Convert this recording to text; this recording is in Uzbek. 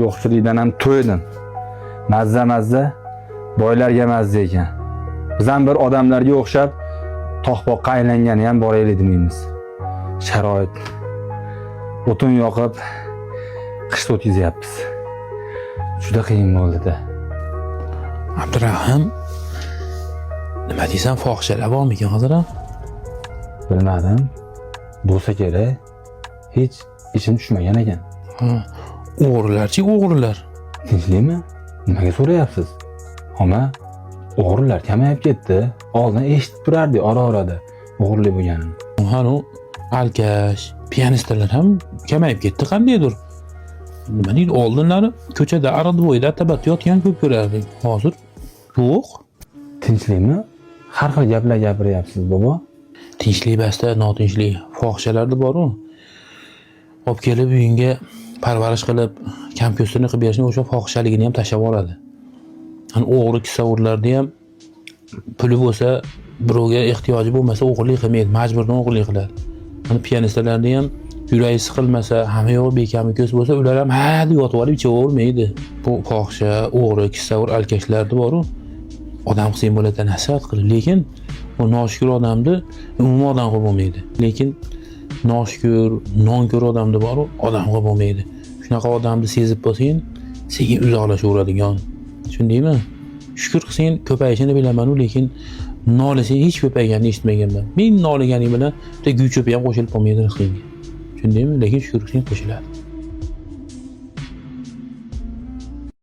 yo'qchilikdan ham to'ydim. Mazza boylarga mazza ekan. Biz ham bir odamlarga o'xshab toqboqqa aylangani ham boraylik demaymiz. Sharoit o'tin yoqib qishda o'tkazyapmiz. Juda qiyin bo'ldi-da. Abdurahim, nima deysan, fohishalar bormi ekan hozir ham? Bilmadim. Bo'lsa kerak. Hech ishim tushmagan ekan. O'g'rilar-chi, o'g'rilar. Tinchlikmi? Nimaga so'rayapsiz? Ama o'g'rilar kamayib ketdi. Oldin eshitib turardik ora-orada o'g'irlik bo'lganini. Hanu alkash, pianistlar ham kamayib ketdi qandaydir. Nima deydi, oldinlari ko'chada arada bo'yda tabat yotgan ko'p ko'rardik. Hozir yo'q. Tinchlikmi? Har xil gaplar gapiryapsiz, bobo. Tinchlik basta, notinchlik. Fohishalarda bor-ku. Olib kelib uyingga parvarish qilib, kompyuterni qilib berishni o'sha fohishaligini ham tashlab yuboradi. Hani o'g'ri kisavurlarda ham puli bo'lsa, birovga ehtiyoji bo'lmasa o'g'irlik qilmaydi, majburdan o'g'irlik qiladi. Hani pianistlarda ham yuragi siqilmasa, hamma yo'q bekami ko'z bo'lsa, ular ham ha deb yotib olib ichavermaydi. Bu fohisha, o'g'ri, kisavur, alkashlarda bor-ku. Odam qilsang bo'ladi nasihat qilib, lekin o noshukur odamni umuman odam qilib bo'lmaydi. Lekin noshukur, nonko'r odamda bor-ku, odam qilib bo'lmaydi. Shunaqa odamni sezib bo'lsang, sekin uzoqlashaveradigan. Tushundingmi? Shukr qilsang ko'payishini bilaman-ku, lekin nolisang hech ko'payganini eshitmaganman. Men noliganing bilan bitta guy cho'pi ham qo'shilib qolmaydi rizqingga. Tushundingmi? Lekin shukr qilsang qo'shiladi.